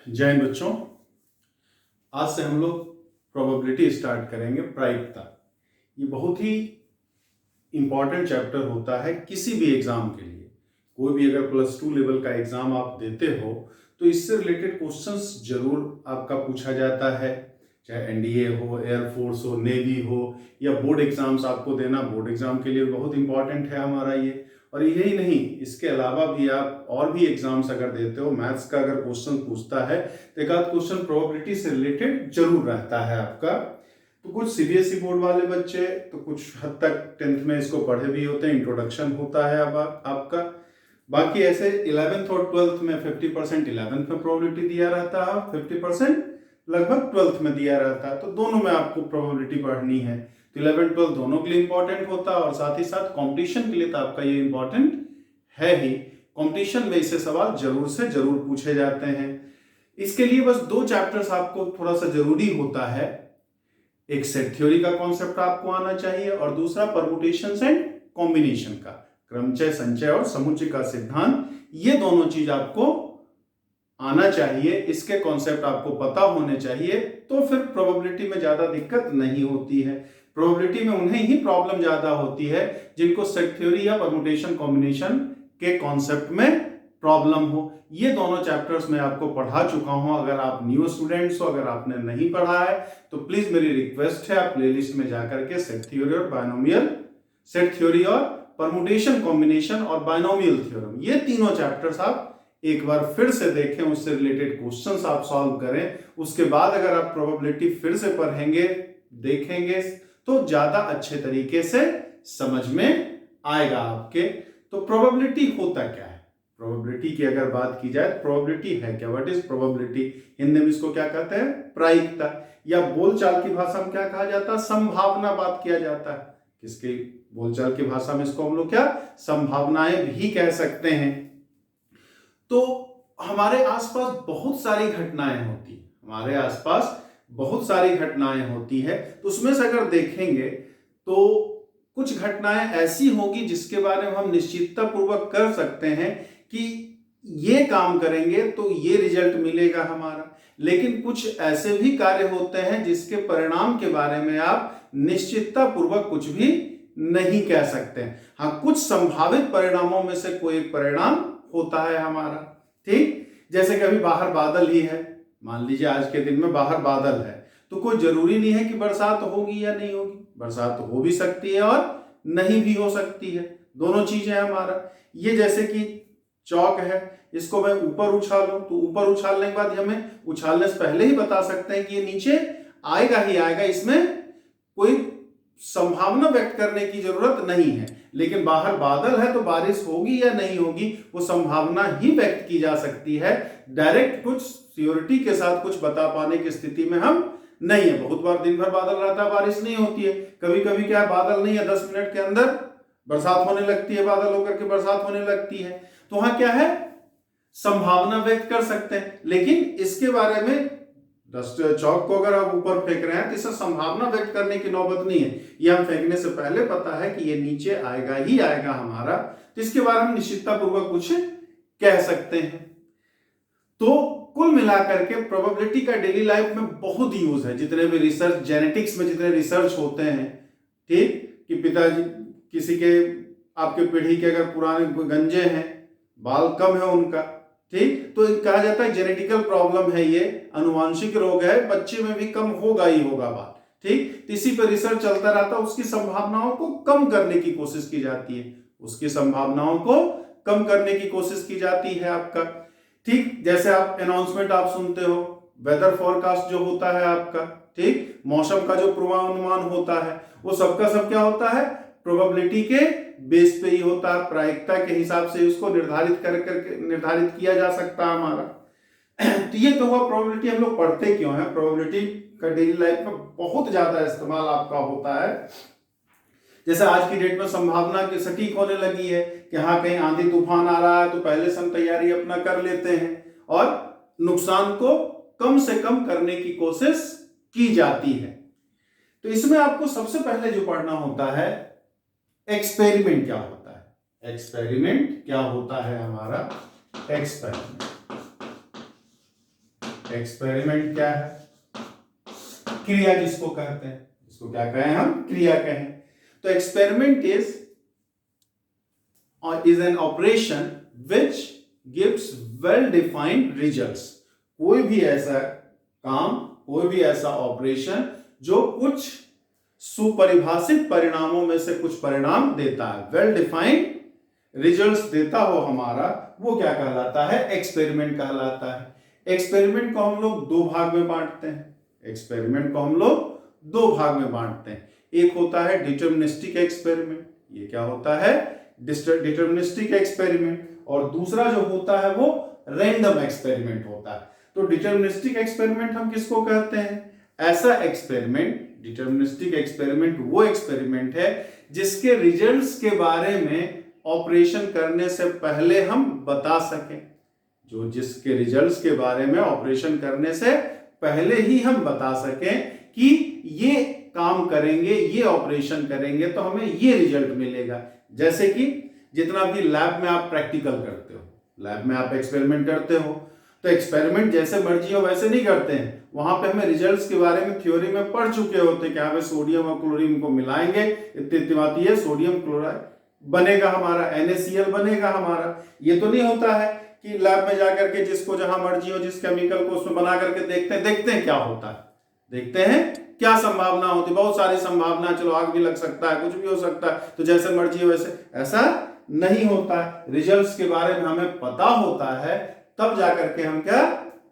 जय हिंद बच्चों। आज से हम लोग प्रोबेबिलिटी स्टार्ट करेंगे, प्रायिकता। ये बहुत ही इंपॉर्टेंट चैप्टर होता है किसी भी एग्जाम के लिए। कोई भी अगर +2 लेवल का एग्जाम आप देते हो तो इससे रिलेटेड क्वेश्चंस जरूर आपका पूछा जाता है, चाहे एनडीए हो, एयरफोर्स हो, नेवी हो, या बोर्ड एग्जाम्स आपको देना। बोर्ड एग्जाम के लिए बहुत इंपॉर्टेंट है हमारा ये। और यही नहीं, इसके अलावा भी आप और भी एग्जाम्स अगर देते हो, मैथ्स का अगर क्वेश्चन पूछता है तो एक आध क्वेश्चन प्रोबेबिलिटी से रिलेटेड जरूर रहता है आपका। तो कुछ सीबीएसई बोर्ड वाले बच्चे तो कुछ हद तक 10th में इसको पढ़े भी होते हैं, इंट्रोडक्शन होता है अब आपका। बाकी ऐसे 11th और 12th में 50% 11th में प्रोबेबिलिटी दिया रहता है, 50% लगभग 12th में दिया रहता है। तो दोनों में आपको प्रोबेबिलिटी पढ़नी है। तो 11 12 दोनों के लिए इंपॉर्टेंट होता है, और साथ ही साथ कंपटीशन के लिए तो आपका ये इंपॉर्टेंट है ही। कंपटीशन में इससे सवाल जरूर से जरूर पूछे जाते हैं। इसके लिए बस 2 चैप्टर्स आपको थोड़ा सा जरूरी होता है। एक सेट थ्योरी का कॉन्सेप्ट आपको आना चाहिए, और दूसरा परमुटेशंस एंड कॉम्बिनेशन का, क्रमचय, संचय और समुच्चय का सिद्धांत। ये दोनों चीज आपको आना चाहिए, इसके कॉन्सेप्ट आपको पता होने चाहिए। तो फिर प्रोबेबिलिटी में ज्यादा दिक्कत नहीं होती है। प्रोबेबिलिटी में उन्हें ही प्रॉब्लम ज्यादा होती है जिनको सेट थ्योरी या परमुटेशन कॉम्बिनेशन के कॉन्सेप्ट में प्रॉब्लम हो। ये दोनों चैप्टर्स मैं आपको पढ़ा चुका हूं। अगर आप न्यू स्टूडेंट्स हो, अगर आपने नहीं पढ़ा है तो प्लीज मेरी रिक्वेस्ट है, आप प्लेलिस्ट में जाकर के सेट थ्योरी और बायनोमियल, सेट थ्योरी और परमुटेशन कॉम्बिनेशन और बायनोमियल थ्योरम, ये तीनों चैप्टर्स आप एक बार फिर से देखें, उससे रिलेटेड क्वेश्चंस आप सॉल्व करें। उसके बाद अगर आप प्रोबेबिलिटी फिर से पढ़ेंगे, देखेंगे, तो ज्यादा अच्छे तरीके से समझ में आएगा आपके। तो प्रोबेबिलिटी होता क्या है? प्रोबेबिलिटी की अगर बात की जाए, प्रोबेबिलिटी है क्या? What is probability? हिंदी में इसको क्या कहते हैं? प्रायिकता, या बोलचाल की भाषा में क्या कहा जाता है? संभावना बात किया जाता है। किसकी बोलचाल की भाषा में इसको हम लोग क्या, संभावनाएं भी कह सकते हैं। तो हमारे आसपास बहुत सारी घटनाएं होती हैं, हमारे आसपास बहुत सारी घटनाएं होती है। तो उसमें से अगर देखेंगे तो कुछ घटनाएं ऐसी होगी जिसके बारे में हम निश्चितता पूर्वक कर सकते हैं कि ये काम करेंगे तो ये रिजल्ट मिलेगा हमारा। लेकिन कुछ ऐसे भी कार्य होते हैं जिसके परिणाम के बारे में आप निश्चितता पूर्वक कुछ भी नहीं कह सकते। हाँ, कुछ संभावित परिणामों में से कोई एक परिणाम होता है हमारा। ठीक, जैसे कि अभी बाहर बादल ही है, मान लीजिए आज के दिन में बाहर बादल है, तो कोई जरूरी नहीं है कि बरसात होगी या नहीं होगी। बरसात हो भी सकती है और नहीं भी हो सकती है, दोनों चीजें हमारा। ये जैसे कि चौक है, इसको मैं ऊपर उछालूं तो ऊपर उछालने के बाद हमें उछालने से पहले ही बता सकते हैं कि ये नीचे आएगा ही आएगा, इसमें कोई संभावना व्यक्त करने की जरूरत नहीं है। लेकिन बाहर बादल है तो बारिश होगी या नहीं होगी वो संभावना ही व्यक्त की जा सकती है। डायरेक्ट कुछ श्योरिटी के साथ कुछ बता पाने की स्थिति में हम नहीं है। बहुत बार दिन भर बादल रहता है, बारिश नहीं होती है। कभी कभी क्या है, बादल नहीं है, 10 मिनट के अंदर बरसात होने लगती है, बादल होकर के बरसात होने लगती है। तो वहां क्या है, संभावना व्यक्त कर सकते हैं। लेकिन इसके बारे में डस्ट चौक को अगर आप ऊपर फेंक रहे हैं तो इससे संभावना व्यक्त करने की नौबत नहीं है। ये हम फेंकने से पहले पता है कि ये नीचे आएगा ही आएगा हमारा। तो इसके बारे में निश्चितता पूर्वक कुछ कह सकते हैं। तो कुल मिलाकर के प्रोबेबिलिटी का डेली लाइफ में बहुत यूज है। जितने भी रिसर्च, जेनेटिक्स में जितने रिसर्च होते हैं, ठीक, कि पिताजी किसी के, आपके पीढ़ी के अगर पुराने गंजे हैं, बाल कम है उनका, ठीक, तो कहा जाता है जेनेटिकल प्रॉब्लम है, ये अनुवांशिक रोग है, बच्चे में भी कम होगा ही होगा बाल। ठीक, तो इसी पर रिसर्च चलता रहता है। उसकी संभावनाओं को कम करने की कोशिश की जाती है, उसकी संभावनाओं को कम करने की कोशिश की जाती है आपका। ठीक, जैसे आप अनाउंसमेंट आप सुनते हो, वेदर फोरकास्ट जो होता है आपका, ठीक, मौसम का जो पूर्वानुमान होता है, वो सबका सब क्या होता है, प्रोबेबिलिटी के बेस पे ही होता है। प्रायिकता के हिसाब से उसको निर्धारित किया जा सकता है हमारा। तो ये तो हुआ प्रोबेबिलिटी। हम लोग पढ़ते क्यों है? प्रोबेबिलिटी का डेली लाइफ में बहुत ज्यादा इस्तेमाल आपका होता है। जैसे आज की डेट में संभावना की सटीक होने लगी है कि हाँ कहीं आंधी तूफान आ रहा है, तो पहले से हम तैयारी अपना कर लेते हैं और नुकसान को कम से कम करने की कोशिश की जाती है। तो इसमें आपको सबसे पहले जो पढ़ना होता है, एक्सपेरिमेंट क्या होता है। एक्सपेरिमेंट क्या होता है हमारा? एक्सपेरिमेंट एक्सपेरिमेंट क्या है? क्रिया जिसको कहते हैं, इसको क्या कहें हम? क्रिया कहें। तो experiment is an operation which gives well defined results. कोई भी ऐसा काम, कोई भी ऐसा ऑपरेशन जो कुछ सुपरिभाषित परिणामों में से कुछ परिणाम देता है, वेल डिफाइंड रिजल्ट्स देता हो हमारा, वो क्या कहलाता है? एक्सपेरिमेंट कहलाता है। एक्सपेरिमेंट को हम लोग दो भाग में बांटते हैं। एक्सपेरिमेंट को हम लोग दो भाग में बांटते हैं। एक होता है डिटर्मिनिस्टिक एक्सपेरिमेंट, ये क्या होता है? Deterministic experiment. और दूसरा जो होता है वो रैंडम एक्सपेरिमेंट होता है। तो डिटर्मिनिस्टिक एक्सपेरिमेंट हम किसको कहते हैं? ऐसा एक्सपेरिमेंट, डिटर्मिनिस्टिक एक्सपेरिमेंट वो एक्सपेरिमेंट है जिसके रिजल्ट्स के बारे में ऑपरेशन करने से पहले हम बता सकें, जो जिसके रिजल्ट्स के बारे में ऑपरेशन करने से पहले ही हम बता सकें कि ये काम करेंगे, ये ऑपरेशन करेंगे तो हमें ये रिजल्ट मिलेगा। जैसे कि जितना भी लैब में आप प्रैक्टिकल करते हो, लैब में आप एक्सपेरिमेंट करते हो, तो एक्सपेरिमेंट जैसे मर्जी हो वैसे नहीं करते हैं। वहां पे हमें रिजल्ट्स के बारे में थ्योरी में पढ़ चुके होते हैं कि हाँ सोडियम और क्लोरीन को मिलाएंगे, इतनी आती है, सोडियम क्लोराइड बनेगा हमारा, NaCl बनेगा हमारा। ये तो नहीं होता है कि लैब में जाकर के जिसको जहां मर्जी हो, जिस केमिकल को उसमें बना करके देखते हैं क्या होता है, देखते हैं क्या संभावना होती, बहुत सारी संभावना, चलो आग भी लग सकता है, कुछ भी हो सकता है, तो जैसे मर्जी हो वैसे, ऐसा नहीं होता है। रिजल्ट्स के बारे में हमें पता होता है, तब जाकर के हम क्या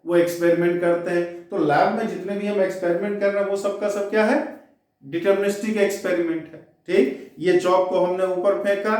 वो एक्सपेरिमेंट करते हैं। तो लैब में जितने भी हम एक्सपेरिमेंट कर रहे हैं वो सबका सब क्या है? डिटर्मिनिस्टिक एक्सपेरिमेंट है। ठीक, ये चौक को हमने ऊपर फेंका,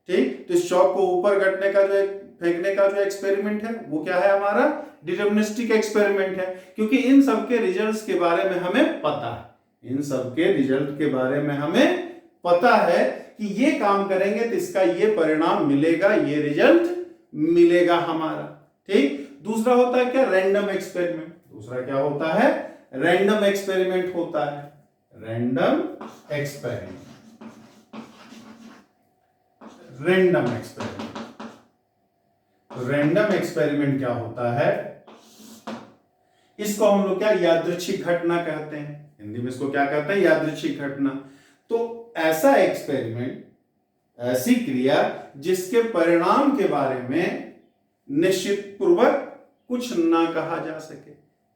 ठीक, तो इस चौक को ऊपर गटने का जो फेंकने का जो एक्सपेरिमेंट है वो क्या है? हमारा डिटर्मिनिस्टिक एक्सपेरिमेंट है। क्योंकि इन सब के रिजल्ट्स के बारे में हमें पता है, इन सब के रिजल्ट के बारे में हमें पता है कि ये काम करेंगे तो इसका ये परिणाम मिलेगा, ये रिजल्ट मिलेगा हमारा। ठीक, दूसरा होता है क्या? Random experiment. दूसरा क्या होता है? रैंडम एक्सपेरिमेंट होता है। Random experiment, random experiment. Random experiment क्या होता है? इसको हम लोग क्या यादृच्छिक घटना कहते हैं, हिंदी में इसको क्या कहते हैं? यादृच्छिक घटना। तो ऐसा एक्सपेरिमेंट, ऐसी क्रिया जिसके परिणाम के बारे में निश्चित पूर्वक कुछ ना कहा जा सके।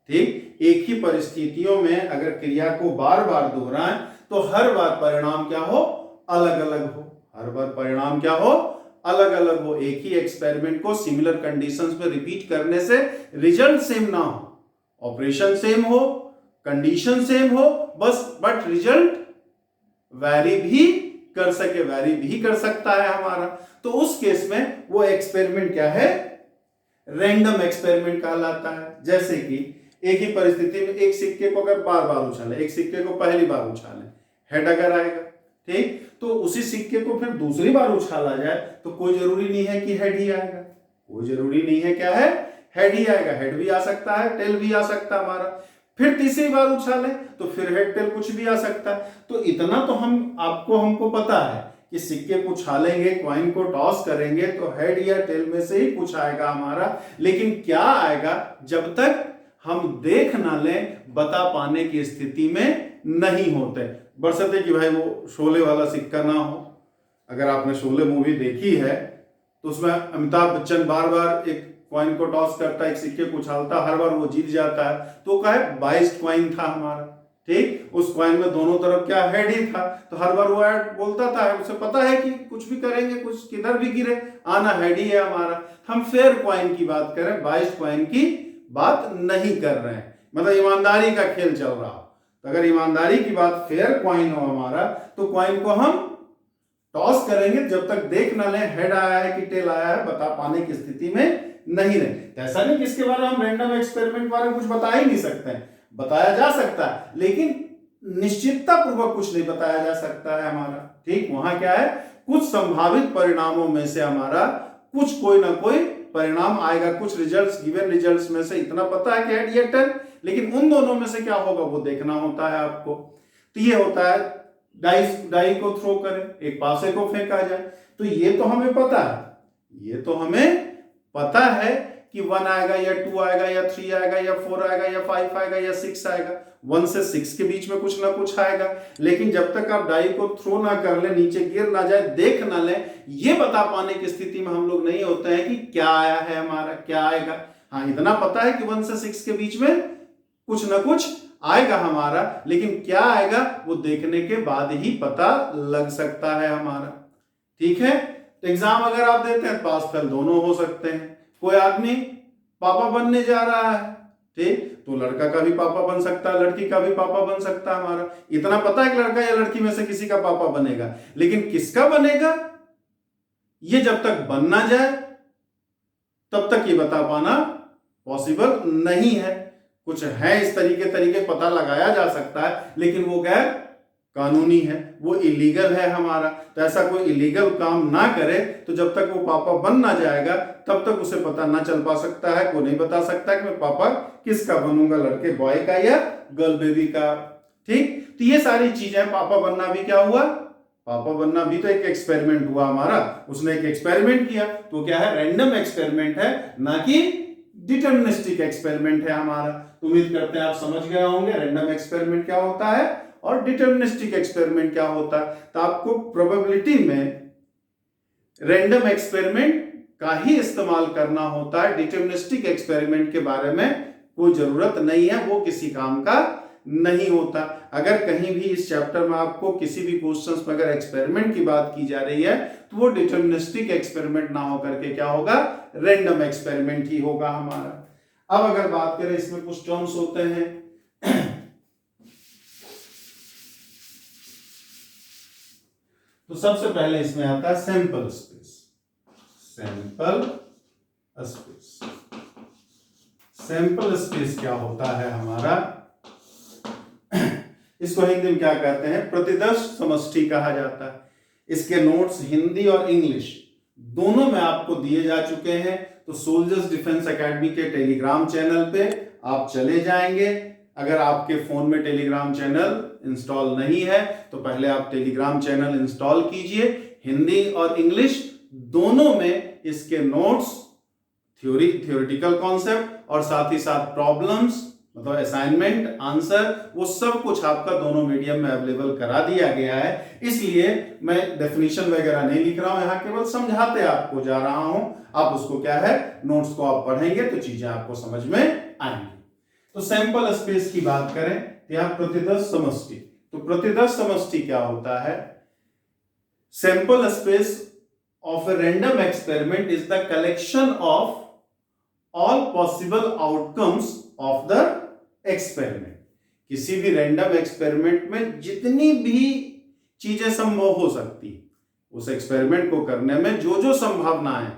ठीक, एक ही परिस्थितियों में अगर क्रिया को बार बार दोहराएं तो हर बार परिणाम क्या हो? अलग अलग हो। हर बार परिणाम क्या हो? अलग अलग हो। एक ही एक्सपेरिमेंट को सिमिलर कंडीशंस पे रिपीट करने से रिजल्ट सेम ना हो, ऑपरेशन सेम हो, कंडीशन सेम हो, बस बट रिजल्ट वैरी भी कर सके, वैरी भी कर सकता है हमारा। तो उस केस में वो एक्सपेरिमेंट क्या है? रैंडम एक्सपेरिमेंट कहलाता है। जैसे कि एक ही परिस्थिति में एक सिक्के को अगर बार बार उछाले, एक सिक्के को पहली बार उछाले, हेड अगर आएगा, ठीक, तो उसी सिक्के को फिर दूसरी बार उछाला जाए तो कोई जरूरी नहीं है कि हेड ही आएगा, कोई जरूरी नहीं है क्या है? हेड ही आएगा। हेड भी आ सकता है, टेल भी आ सकता है हमारा। फिर तीसरी बार उछाले तो फिर हेड टेल कुछ भी आ सकता है। तो इतना तो हमको पता है कि सिक्के को उछालेंगे, कॉइन को टॉस करेंगे तो हेड या टेल में से ही कुछ आएगा हमारा। लेकिन क्या आएगा जब तक हम देख ना लें, बता पाने की स्थिति में नहीं होते। बरसते कि भाई वो शोले वाला सिक्का ना हो। अगर आपने शोले मूवी देखी है तो उसमें अमिताभ बच्चन बार बार एक कॉइन को टॉस करता है, एक सिक्के को उछालता, हर बार वो जीत जाता है। तो क्या है? 22 कॉइन था हमारा, ठीक, उस कॉइन में दोनों तरफ क्या हेड ही था, तो हर बार वो ऐड बोलता था, उसे पता है कि कुछ भी करेंगे, कुछ किधर भी गिरे, आना हेड ही है हमारा। हम फेयर कॉइन की बात करें, 22 कॉइन की बात नहीं कर रहे हैं, मतलब ईमानदारी का खेल चल रहा हो। तो अगर ईमानदारी की बात, फेयर कॉइन हो हमारा, तो कॉइन को हम टॉस करेंगे, जब तक देख ना लें हेड आया है कि टेल आया है, बता पाने की स्थिति में नहीं रहे। ऐसा नहीं कि इसके बारे में हम रैंडम एक्सपेरिमेंट के बारे में कुछ बता ही नहीं सकते हैं, बताया जा सकता है, लेकिन निश्चितता पूर्वक कुछ नहीं बताया जा सकता है हमारा। ठीक, वहां क्या है? कुछ संभावित परिणामों में से हमारा कुछ कोई ना कोई परिणाम आएगा। कुछ रिजल्ट्स, गिवन रिजल्ट्स में से इतना पता है कि हेड या टेल, लेकिन उन दोनों में से क्या होगा वो देखना होता है आपको। तो ये होता है डाई को थ्रो करें, एक पासे को फेंका जाए, तो ये तो हमें पता है, ये तो हमें पता है कि 1 आएगा या 2 आएगा या 3 आएगा या 4 आएगा या 5 आएगा या 6 आएगा। 1 से 6 के बीच में कुछ ना कुछ आएगा। लेकिन जब तक आप डाई को थ्रो ना कर ले, नीचे गिर ना जाए, देख ना ले, ये बता पाने की स्थिति में हम लोग नहीं होते हैं कि क्या आया है हमारा, क्या आएगा। हाँ, इतना पता है कि 1 से 6 के बीच में कुछ ना कुछ आएगा हमारा, लेकिन क्या आएगा वो देखने के बाद ही पता लग सकता है हमारा। ठीक है, तो एग्जाम अगर आप देते हैं पास फेल दोनों हो सकते हैं। कोई आदमी पापा बनने जा रहा है, ठीक, तो लड़का का भी पापा बन सकता है, लड़की का भी पापा बन सकता है हमारा। इतना पता है कि लड़का या लड़की में से किसी का पापा बनेगा, लेकिन किसका बनेगा ये जब तक बन ना जाए तब तक ये बता पाना पॉसिबल नहीं है। कुछ है इस तरीके पता लगाया जा सकता है, लेकिन वो गैर कानूनी है, वो इलीगल है हमारा। तो ऐसा कोई इलीगल काम ना करे, तो जब तक वो पापा बन ना जाएगा तब तक उसे पता ना चल पा सकता है, कोई नहीं बता सकता कि मैं पापा किसका बनूंगा, लड़के बॉय का या गर्ल बेबी का। ठीक, तो ये सारी चीजें, पापा बनना भी क्या हुआ, पापा बनना भी तो एक एक्सपेरिमेंट हुआ हमारा। उसने एक एक्सपेरिमेंट किया, तो क्या है, रैंडम एक्सपेरिमेंट है, ना कि डिटर्मिनिस्टिक एक्सपेरिमेंट है हमारा। तो उम्मीद करते हैं आप समझ गए होंगे रैंडम एक्सपेरिमेंट क्या होता है और डिटर्मिनिस्टिक एक्सपेरिमेंट क्या होता है। तो आपको प्रोबेबिलिटी में रैंडम एक्सपेरिमेंट का ही इस्तेमाल करना होता है। डिटर्मिनिस्टिक एक्सपेरिमेंट के बारे में कोई जरूरत नहीं है, वो किसी काम का नहीं होता। अगर कहीं भी इस चैप्टर में आपको किसी भी क्वेश्चंस में अगर एक्सपेरिमेंट की बात की जा रही है, तो वो डिटर्मिनिस्टिक एक्सपेरिमेंट ना होकर के क्या होगा, रैंडम एक्सपेरिमेंट ही होगा हमारा। अब अगर बात करें, इसमें कुछ टर्म्स होते हैं। तो सबसे पहले इसमें आता है sample space. Sample space, sample space क्या होता है हमारा, इसको हिंदी में क्या कहते हैं, प्रतिदर्श समष्टि कहा जाता है। इसके नोट्स हिंदी और इंग्लिश दोनों में आपको दिए जा चुके हैं। तो सोल्जर्स डिफेंस एकेडमी के टेलीग्राम चैनल पे आप चले जाएंगे। अगर आपके फोन में टेलीग्राम चैनल इंस्टॉल नहीं है तो पहले आप टेलीग्राम चैनल इंस्टॉल कीजिए। हिंदी और इंग्लिश दोनों में इसके नोट्स, थ्योरेटिकल कॉन्सेप्ट और साथ ही साथ प्रॉब्लम्स, मतलब असाइनमेंट, आंसर, वो सब कुछ आपका दोनों मीडियम में अवेलेबल करा दिया गया है। इसलिए मैं डेफिनेशन वगैरह नहीं लिख रहा हूं, यहाँ केवल समझाते आपको जा रहा हूं। आप उसको क्या है, नोट्स को आप पढ़ेंगे तो चीजें आपको समझ में आएंगी। तो सैंपल स्पेस की बात करें तो यहाँ प्रतिदर्श समष्टि। तो प्रतिदर्श समष्टि क्या होता है, sample space of a random experiment is the collection of all possible outcomes of the experiment. किसी भी रैंडम एक्सपेरिमेंट में जितनी भी चीजें संभव हो सकती, उस एक्सपेरिमेंट को करने में जो जो संभावना है,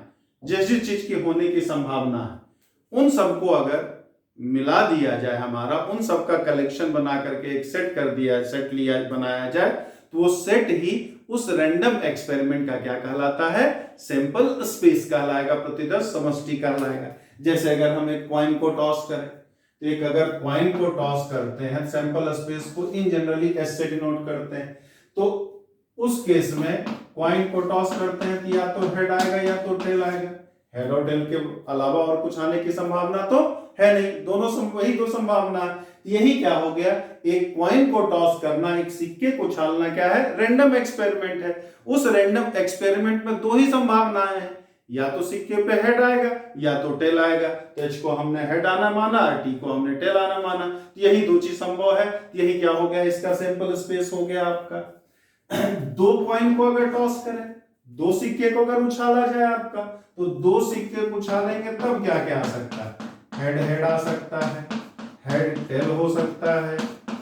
जिस जिस चीज की होने की संभावना है, उन सबको अगर मिला दिया जाए हमारा, उन सब का कलेक्शन बना करके एक सेट कर दिया, सेट लिया बनाया जाए, तो वो सेट ही उस रैंडम एक्सपेरिमेंट का क्या कहलाता है, सैंपल स्पेस कहलाएगा, प्रतिदर्श समष्टि कहलाएगा। जैसे अगर हम एक कॉइन को टॉस करें, तो एक अगर कॉइन को टॉस करते हैं, सैंपल स्पेस को इन जनरली एस से डिनोट करते हैं, तो उस केस में कॉइन को टॉस करते हैं तो या तो हेड आएगा या तो टेल आएगा। हेड और टेल के अलावा और कुछ आने की संभावना तो है नहीं, दोनों वही दो संभावना है। यही क्या हो गया, एक कॉइन को टॉस करना, एक सिक्के को उछालना क्या है, रैंडम एक्सपेरिमेंट है। उस रैंडम एक्सपेरिमेंट में दो ही संभावनाएं हैं, या तो सिक्के पे हेड आएगा या तो टेल आएगा। तो एच को हमने हेड आना माना, टी को हमने टेल आना माना, यही दो चीज संभव है। यही क्या हो गया, इसका सैंपल स्पेस हो गया आपका। दो कॉइन को अगर टॉस करें, दो सिक्के को अगर उछाला जाए आपका, तो दो सिक्के को उछालेंगे तब क्या क्या आ सकता है, हेड हेड आ सकता है, हेड टेल हो सकता है,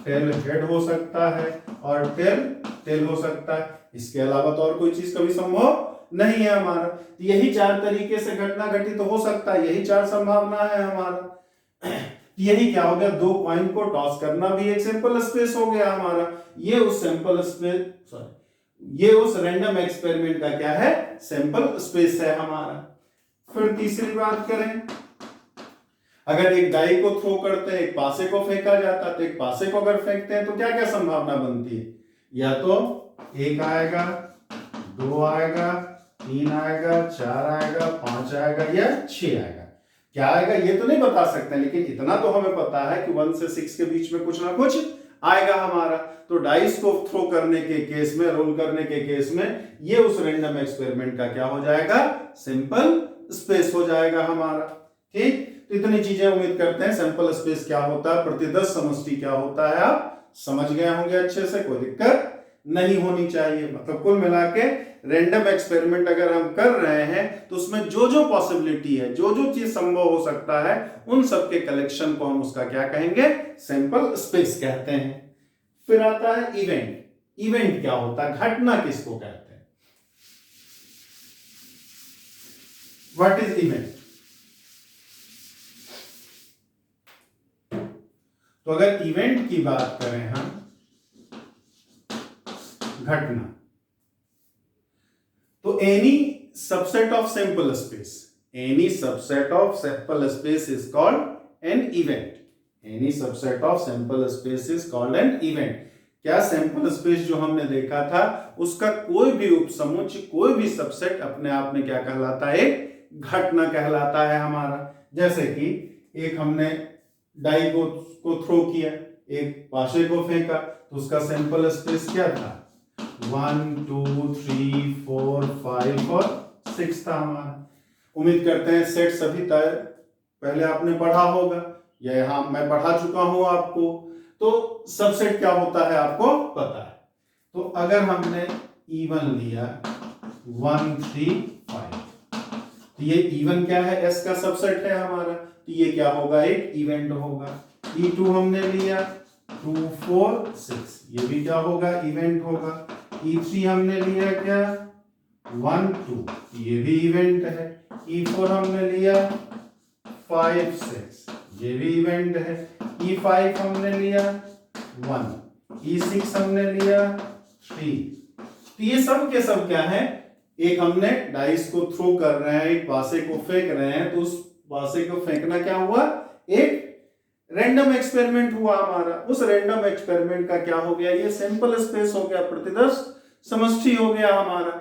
टेल हेड हो सकता है और टेल टेल हो सकता है। इसके अलावा तो और कोई चीज कभी संभव नहीं है हमारा। यही चार तरीके से घटना घटित तो हो सकता है, यही चार संभावना है हमारा। यही क्या हो गया, दो कॉइन को टॉस करना भी एक सैंपल स्पेस हो गया हमारा। ये उस सैंपल स्पेस, सॉरी, ये उस रैंडम एक्सपेरिमेंट का क्या है, सैंपल स्पेस है हमारा। फिर तीसरी बात करें, अगर एक डाई को थ्रो करते हैं, एक पासे को फेंका जाता है, तो एक पासे को अगर फेंकते हैं तो क्या क्या संभावना बनती है, या तो एक आएगा, दो आएगा, तीन आएगा, चार आएगा, पांच आएगा या छह आएगा। क्या आएगा ये तो नहीं बता सकते, लेकिन इतना तो हमें पता है कि 1 से 6 के बीच में कुछ ना कुछ आएगा हमारा। तो डाइस को थ्रो करने के केस में, रोल करने के केस में, ये उस रैंडम एक्सपेरिमेंट का क्या हो जाएगा, सैंपल स्पेस हो जाएगा हमारा। ठीक, तो इतनी चीजें उम्मीद करते हैं। सैंपल स्पेस क्या होता है, प्रतिदर्श समष्टि क्या होता है, आप समझ गए होंगे अच्छे से, कोई दिक्कत नहीं होनी चाहिए। मतलब कुल मिला के रैंडम एक्सपेरिमेंट अगर हम कर रहे हैं तो उसमें जो जो पॉसिबिलिटी है, जो जो चीज संभव हो सकता है, उन सब के कलेक्शन को हम उसका क्या कहेंगे, सैंपल स्पेस कहते हैं। फिर आता है इवेंट। इवेंट क्या होता है, घटना किसको कहते हैं, व्हाट इज इवेंट। तो अगर इवेंट की बात करें हम, घटना, तो any subset of sample space, any subset of sample space is called an event. Any subset of sample space is called an event. क्या सैंपल स्पेस जो हमने देखा था उसका कोई भी उपसमुच्चय, कोई भी सबसेट अपने आप में क्या कहलाता है, घटना कहलाता है हमारा। जैसे कि एक हमने डाई को थ्रो किया, एक पाशे को फेंका, तो उसका सैंपल स्पेस क्या था, 1 2 3 4 5 और 6 था हमारा। उम्मीद करते हैं सेट सभी पहले आपने पढ़ा होगा, या यहाँ मैं पढ़ा चुका हूं आपको। तो सबसेट क्या होता है आपको पता है। तो अगर हमने इवन लिया 1 3 5, तो ये इवन क्या है, एस का सबसेट है हमारा, तो ये क्या होगा, एक इवेंट होगा। E2 हमने लिया 2 4 6, ये भी क्या होगा, इवेंट होगा। E3 हमने लिया क्या 1 2, ये भी इवेंट है। E4 हमने लिया 5 6, ये भी इवेंट है। E5 हमने लिया 1, E6 हमने लिया 3। तो ये सब के सब क्या है, एक हमने डाइस को थ्रो कर रहे हैं, एक पासे को फेंक रहे हैं, तो उस पासे को फेंकना क्या हुआ, एक रैंडम एक्सपेरिमेंट हुआ हमारा। उस रैंडम एक्सपेरिमेंट का क्या हो गया, ये सैंपल स्पेस हो गया, प्रतिदर्श समष्टि हो गया हमारा।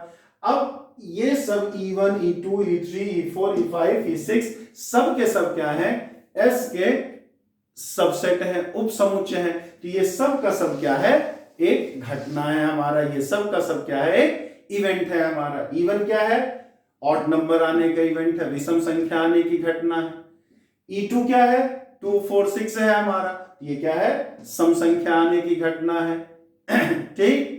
अब ये सब E1 E2 E3 E4 E5 E6 सब के सब क्या है, S के सबसेट है, उपसमुच्चय है। तो ये सब का सब क्या है, एक घटना है हमारा। ये सब का सब क्या है, एक इवेंट है हमारा। इवन क्या है, ऑड नंबर आने का इवेंट है, विषम संख्या आने की घटना है। E2 क्या है, 2 4 6 है हमारा, ये क्या है, सम संख्या आने की घटना है। ठीक।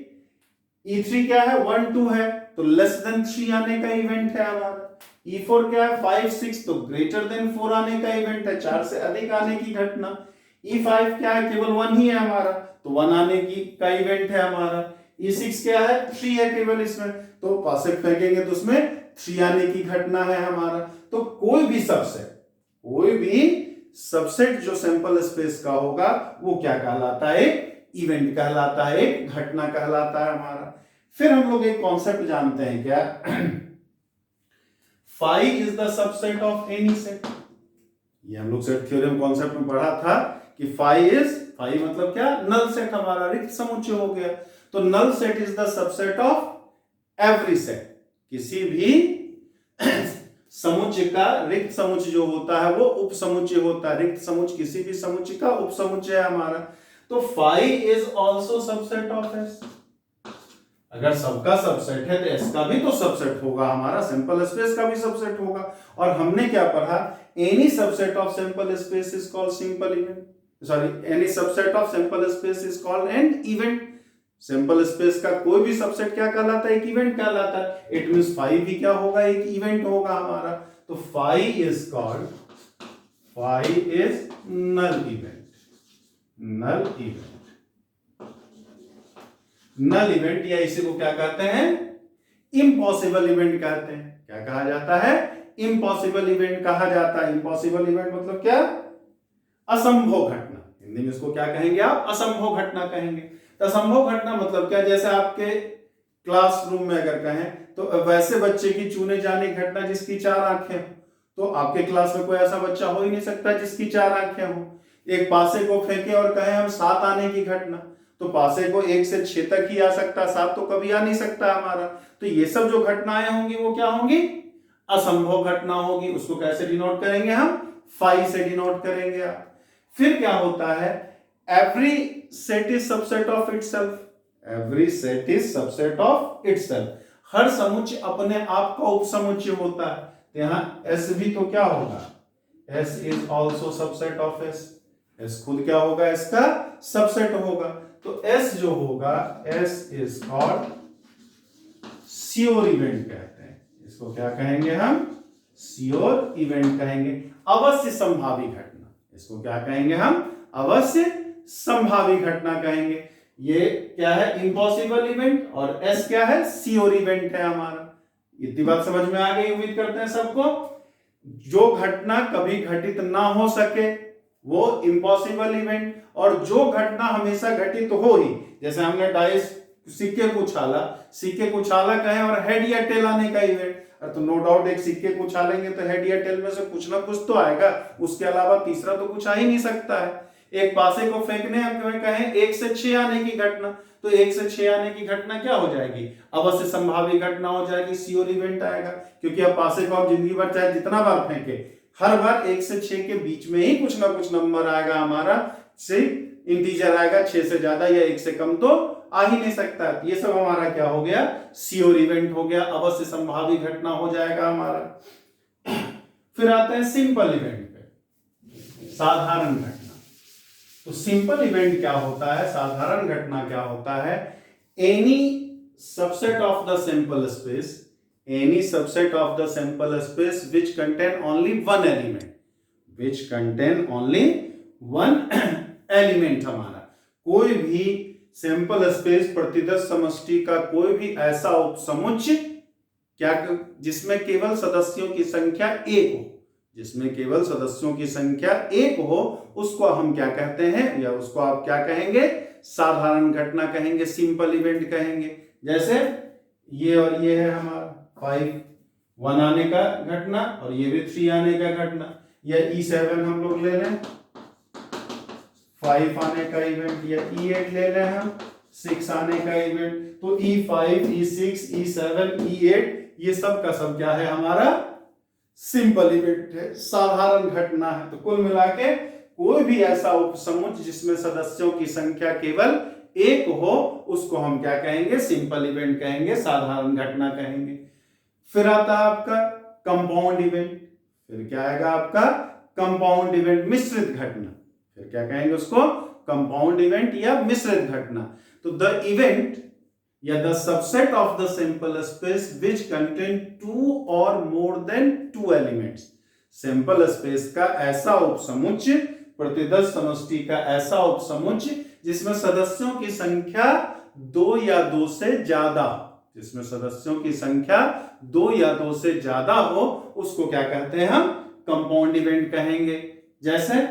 E3 क्या है, 1 2 है, तो लेस देन 3 आने का इवेंट है हमारा। E4 क्या है, 5 6, तो ग्रेटर देन 4 आने का इवेंट है, 4 से अधिक आने की घटना। E5 क्या है, केवल 1 ही है हमारा, तो 1 आने की का इवेंट है हमारा। E6 क्या है, 3 है केवल इसमें, तो पासे फेंकेंगे तो उसमें 3 आने की घटना है हमारा। तो कोई भी सबसेट जो सैंपल स्पेस का होगा वो क्या कहलाता है, इवेंट कहलाता है, एक घटना कहलाता है हमारा। फिर हम लोग एक कॉन्सेप्ट जानते हैं क्या, phi is the subset of any set. ये हम लोग सेट थ्योरम कॉन्सेप्ट में पढ़ा था कि फाई मतलब क्या, नल सेट हमारा, रिक्त समुच्चय हो गया। तो null set is the subset of every set. किसी भी समुच्चय का रिक्त समुच्चय जो होता है वो उपसमुच्चय होता है। रिक्त समुच्चय किसी भी समुच्चय का उपसमुच्चय है हमारा। तो phi is also subset of S. अगर सबका सबसेट है तो एस का भी तो सबसेट होगा हमारा, सैंपल स्पेस का भी सबसेट होगा। और हमने क्या पढ़ा, any subset of sample space is called simple event, sorry any subset of sample space is called an event. Sample space का कोई भी सबसेट क्या कहलाता है, एक इवेंट कहलाता है। इट मींस फाई भी क्या होगा, एक इवेंट होगा हमारा। तो phi is null event. Null event या इसी को क्या कहते हैं, इम्पॉसिबल इवेंट कहते हैं। क्या कहा जाता है, इम्पॉसिबल इवेंट कहा जाता है। इम्पॉसिबल इवेंट मतलब क्या, असंभव घटना। हिंदी में इसको क्या कहेंगे आप, असंभव घटना कहेंगे। असंभव घटना मतलब क्या, जैसे आपके क्लासरूम में अगर कहें तो वैसे बच्चे की चुने जाने की घटना जिसकी 4 आंखें हो, तो आपके क्लास में कोई ऐसा बच्चा हो ही नहीं सकता जिसकी 4 आंखें हो। एक पासे को फेंके और कहें हम 7 आने की घटना, तो पासे को 1 से 6 तक ही आ सकता, 7 तो कभी आ नहीं सकता हमारा। तो ये सब जो घटनाएं होंगी वो क्या होंगी, असंभव घटना होगी, उसको कैसे डिनोट करेंगे हम? फाई से डिनोट करेंगे आप। फिर क्या होता है? Every set is subset of itself, every set is subset of itself. हर समुच्चय अपने आप का उपसमुच्चय होता है। तो यहां एस भी तो क्या होगा? S is also subset of S. S खुद क्या होगा? एस का सबसेट होगा। तो एस जो होगा, S is called sure event कहते हैं। इसको क्या कहेंगे हम? श्योर इवेंट कहेंगे, अवश्य संभावी घटना। इसको क्या कहेंगे हम? अवश्य संभावी घटना कहेंगे। ये क्या है? इम्पॉसिबल इवेंट, और एस क्या है? श्योर इवेंट है हमारा। इतनी बात समझ में आ गई, उम्मीद करते हैं सबको। जो घटना कभी घटित ना हो सके वो इम्पॉसिबल इवेंट, और जो घटना हमेशा घटित हो ही, जैसे हमने डाइस सिक्के को उछाला, सिक्के को उछाला कहें और हेड या टेल आने का इवेंट, तो नो डाउट एक सिक्के को उछालेंगे तो हेड या टेल में से कुछ ना कुछ तो आएगा, उसके अलावा तीसरा तो कुछ आ ही नहीं सकता है। एक पासे को फेंकने में कहें 1 से 6 आने की घटना, तो 1 से 6 आने की घटना क्या हो जाएगी? अवश्य संभावी घटना हो जाएगी, श्योर इवेंट आएगा। क्योंकि अब पासे को आप जिंदगी भर चाहे जितना बार फेंके, हर बार 1 से 6 के बीच में ही कुछ ना कुछ नंबर आएगा हमारा, सिर्फ इंटीजर आएगा। 6 से ज्यादा या 1 से कम तो आ ही नहीं सकता। ये सब हमारा क्या हो गया? श्योर इवेंट हो गया, अवश्य संभावी घटना हो जाएगा हमारा। फिर आते हैं सिंपल इवेंट पे, साधारण घटना। तो सिंपल इवेंट क्या होता है? साधारण घटना क्या होता है? Any subset of the sample space, any subset of the sample space which contain only one element, which contain only one element. हमारा कोई भी सैंपल स्पेस प्रतिदर्श समष्टि का कोई भी ऐसा उपसमुच्चय क्या, जिसमें केवल सदस्यों की संख्या 1 हो, जिसमें केवल सदस्यों की संख्या 1 हो, उसको हम क्या कहते हैं, या उसको आप क्या कहेंगे? साधारण घटना कहेंगे, सिंपल इवेंट कहेंगे। जैसे ये और ये है हमारा 5 1 आने का घटना, और ये भी 3 आने का घटना। या E7 हम लोग ले लें, 5 आने का इवेंट, या E8 ले लें हम, 6 आने का इवेंट। तो E5 E6 E7 E8 ये सब का सब क्या है? हमारा सिंपल इवेंट है, साधारण घटना है। तो कुल मिला के कोई भी ऐसा उपसमुच्चय जिसमें सदस्यों की संख्या केवल 1 हो, उसको हम क्या कहेंगे? सिंपल इवेंट कहेंगे, साधारण घटना कहेंगे। फिर आता है आपका कंपाउंड इवेंट। फिर क्या आएगा आपका? कंपाउंड इवेंट, मिश्रित घटना। फिर क्या कहेंगे उसको? कंपाउंड इवेंट या मिश्रित घटना। तो द इवेंट या the subset of the sample space which contain 2 or more than 2 elements, sample space का ऐसा उपसमुच्चय, प्रतिदर्श समष्टि का ऐसा उपसमुच्चय जिसमें सदस्यों की संख्या 2 या 2 से ज्यादा, जिसमें सदस्यों की संख्या 2 या 2 से ज्यादा हो, उसको क्या कहते हैं? हम कंपाउंड इवेंट कहेंगे। जैसे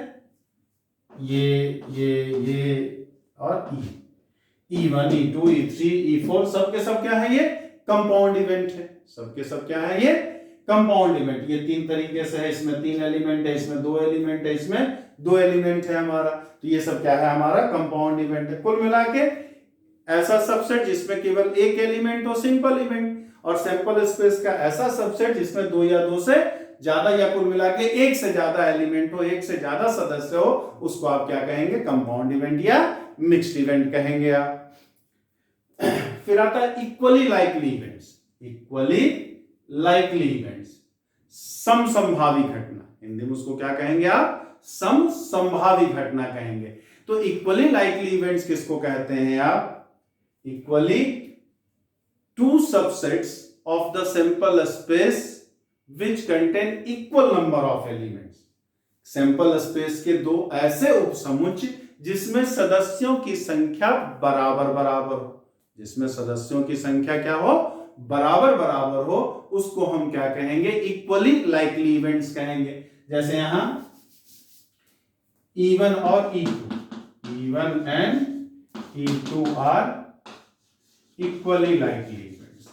ये और E1 E2 E3 E4 सबके सब क्या है? ये कंपाउंड इवेंट है। सबके सब क्या है? ये कंपाउंड इवेंट। ये 3 तरीके से है, इसमें 3 एलिमेंट है, इसमें 2 एलिमेंट है, इसमें 2 एलिमेंट है हमारा। तो ये सब क्या है? हमारा कंपाउंड इवेंट है। कुल मिला के ऐसा सबसेट जिसमें केवल 1 एलिमेंट हो, सिंपल इवेंट, और सैंपल स्पेस का ऐसा सबसेट जिसमें 2 या 2 से ज्यादा, या कुल मिला के 1 से ज्यादा एलिमेंट हो, 1 से ज्यादा सदस्य हो, उसको आप क्या कहेंगे? कंपाउंड इवेंट या मिक्स्ड इवेंट कहेंगे आप। फिर आता है equally likely events. Equally likely events, समसंभावी घटना। हिंदी में उसको क्या कहेंगे आप? समसंभावी घटना कहेंगे। तो इक्वली लाइकली इवेंट्स किसको कहते हैं आप? Equally 2 subsets of the sample space which contain equal number of elements. Sample space के 2 ऐसे उपसमुच्चय जिसमें सदस्यों की संख्या बराबर बराबर हो, जिसमें सदस्यों की संख्या क्या हो? बराबर बराबर हो, उसको हम क्या कहेंगे? इक्वली लाइकली इवेंट्स कहेंगे। जैसे यहां E1 और E2, E1 and E2 are equally likely events,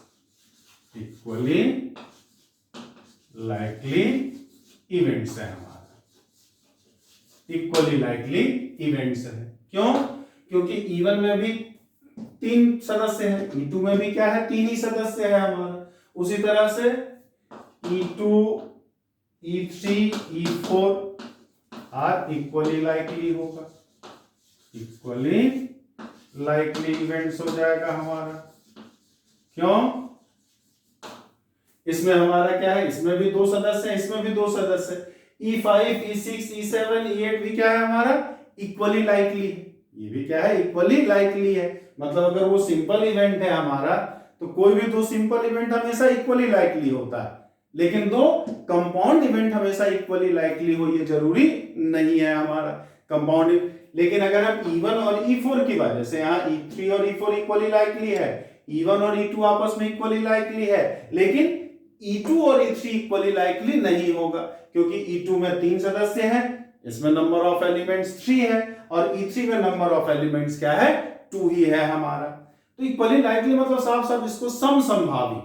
equally likely events है हमारा, इक्वली लाइकली इवेंट्स है। क्यों? क्योंकि E1 में भी 3 सदस्य हैं, E2 में भी क्या है? 3 ही सदस्य है हमारा। उसी तरह से E2, E3, E4 are equally likely होगा, इक्वली लाइकली इवेंट्स हो जाएगा हमारा। क्यों? इसमें हमारा क्या है, इसमें भी दो सदस्य हैं, इसमें भी दो सदस्य हैं। E5, E6, E7, E8 भी क्या है हमारा, इक्वली लाइकली है। ये भी क्या है, इक्वली लाइकली है। मतलब अगर वो सिंपल इवेंट है हमारा, तो कोई भी दो सिंपल इवेंट हमेशा इक्वली लाइकली होता है, लेकिन दो कंपाउंड इवेंट हमेशा इक्वली लाइकली हो ये जरूरी नहीं है हमारा कंपाउंड। लेकिन अगर हम E1 और E4 की वजह से, यहाँ E3 और E4 इक्वली लाइकली है, E1 और E2 आपस में इक्वली लाइकली है, लेकिन E2 और E3 इक्वली लाइकली नहीं होगा, क्योंकि E2 में 3 सदस्य हैं, इसमें नंबर ऑफ एलिमेंट्स 3 है, और E3 में नंबर ऑफ एलिमेंट्स क्या है, 2 ही है हमारा। तो इक्वली लाइकली मतलब साफ साफ इसको समसंभावी,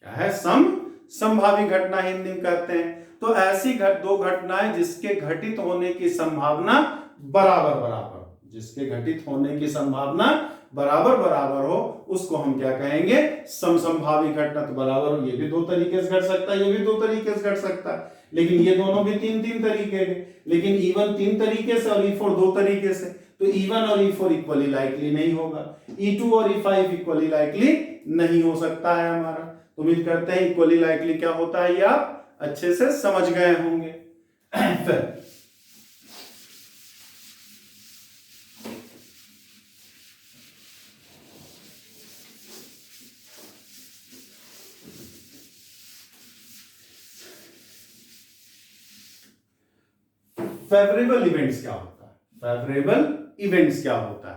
क्या है, समसंभावी घटना हिंदी में कहते हैं। तो ऐसी दो घटनाएं जिसके घटित होने की संभावना बराबर बराबर, जिसके घटित होने की संभावना बराबर बराबर हो, उसको हम क्या कहेंगे, समसंभावी घटना। तो बराबर ये भी दो तरीके से घट सकता है, ये भी दो तरीके से घट सकता है, लेकिन ये दोनों भी तीन तीन तरीके के। लेकिन E1 तीन तरीके से और E4 दो तरीके से, तो E1 और E4 इक्वली लाइकली नहीं होगा, E2 और E5 इक्वली लाइकली नहीं हो सकता है हमारा। तो उम्मीद करते हैं इक्वली लाइकली क्या होता है ये आप अच्छे से समझ गए होंगे। फिर फेवरेबल इवेंट्स क्या होता है, फेवरेबल इवेंट्स क्या होता है?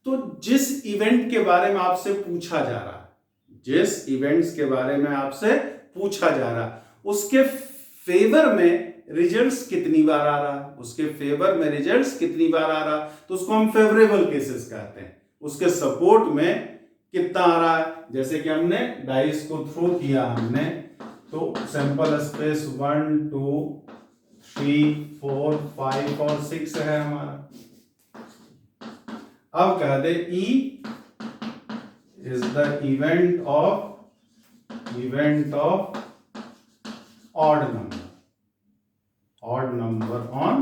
तो जिस इवेंट के बारे में आपसे पूछा जा रहा है, जिस इवेंट्स के बारे में आपसे पूछा जा रहा है, उसके फेवर में रिजल्ट्स कितनी बार आ रहा है, उसके फेवर में रिजल्ट्स कितनी बार आ रहा, तो उसको हम फेवरेबल केसेस कहते हैं। उसके सपोर्ट में कितना आ रहा है, जैसे कि हमने डाइस को थ्रो किया हमने, तो सैंपल स्पेस 1 2 3 4 5 और 6 है हमारा। अब कह दे E is the event of odd number on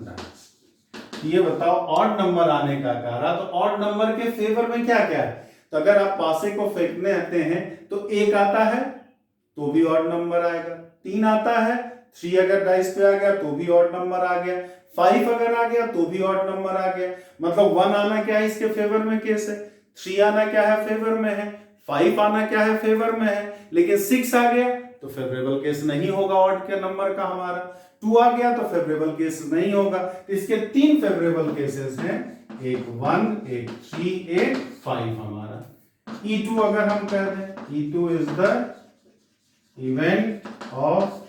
dice। ये बताओ ऑड नंबर आने का कारण, तो ऑड नंबर के फेवर में क्या क्या है? तो अगर आप पासे को फेंकने आते हैं तो एक आता है तो भी ऑड नंबर आएगा, 3 आता है, 3 अगर डाइस पे आ गया तो भी ऑड नंबर आ गया, 5 अगर आ गया तो भी ऑड नंबर आ गया। मतलब 1 आना क्या है इसके फेवर में केस है, 3 आना क्या है फेवर में है, 5 आना क्या है फेवर में है, लेकिन 6 आ गया तो फेवरेबल केस नहीं होगा ऑड के नंबर का हमारा, 2 आ गया तो फेवरेबल केस नहीं होगा। तो इसके 3 फेवरेबल केसेस हैं, एक 1, एक 3, एक 5 हमारा। E2 अगर हम कह दें, E2 is the event of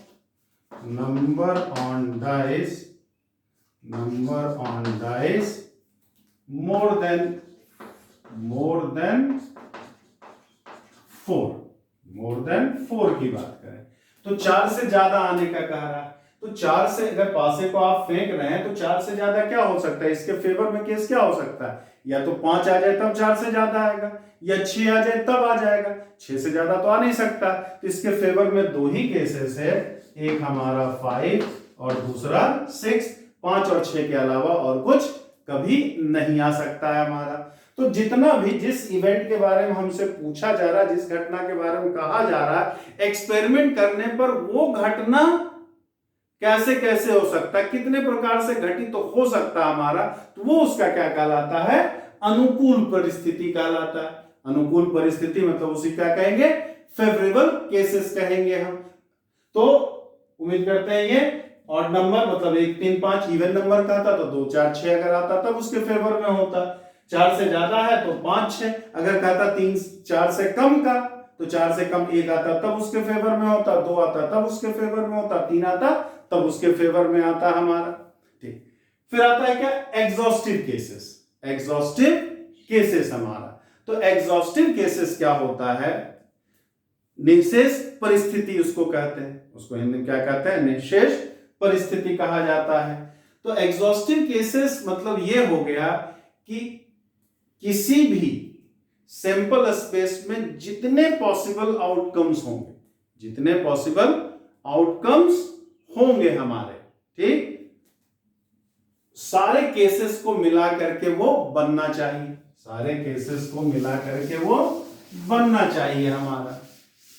number on dice more than 4 की बात करें तो 4 से ज्यादा आने का कह रहा है। तो 4 से अगर पासे को आप फेंक रहे हैं तो 4 से ज्यादा क्या हो सकता है, इसके फेवर में केस क्या हो सकता है, या तो 5 आ जाए तब 4 से ज्यादा आएगा, या 6 आ जाए तब आ जाएगा, 6 से ज्यादा तो आ नहीं सकता। तो इसके फेवर में 2 ही केसेस है, एक हमारा 5 और दूसरा 6, 5 और 6 के अलावा और कुछ कभी नहीं आ सकता है हमारा। तो जितना भी जिस इवेंट के बारे में हमसे पूछा जा रहा है, जिस घटना के बारे में कहा जा रहा है, एक्सपेरिमेंट करने पर वो घटना कैसे कैसे हो सकता है, कितने प्रकार से घटित तो हो सकता है हमारा, तो वो उसका क्या कहलाता है, अनुकूल परिस्थिति कहलाता है। अनुकूल परिस्थिति मतलब उसी क्या कहेंगे, फेवरेबल केसेस कहेंगे हम। तो उम्मीद करते हैं ये ऑड नंबर मतलब 1 3 5 इवन नंबर का था तो 2 4 6 अगर आता तब उसके फेवर में होता, 4 से ज्यादा है तो 5 6, अगर कहता 3 4 से कम का तो 4 से कम 1 आता तब उसके फेवर में होता, 2 आता तब उसके फेवर में होता, 3 आता तब उसके फेवर में आता हमारा। ठीक, फिर आता है क्या, एग्जॉस्टिव केसेस। एग्जॉस्टिव केसेस हमारा, तो एग्जॉस्टिव केसेस क्या होता है, निःशेष परिस्थिति उसको कहते हैं, उसको हिंदी में क्या कहते हैं, निःशेष परिस्थिति कहा जाता है। तो एग्जॉस्टिव केसेस मतलब ये हो गया कि किसी भी सैंपल स्पेस में जितने पॉसिबल आउटकम्स होंगे, जितने पॉसिबल आउटकम्स होंगे हमारे, ठीक, सारे केसेस को मिला करके वो बनना चाहिए, सारे केसेस को मिला करके वो बनना चाहिए हमारा।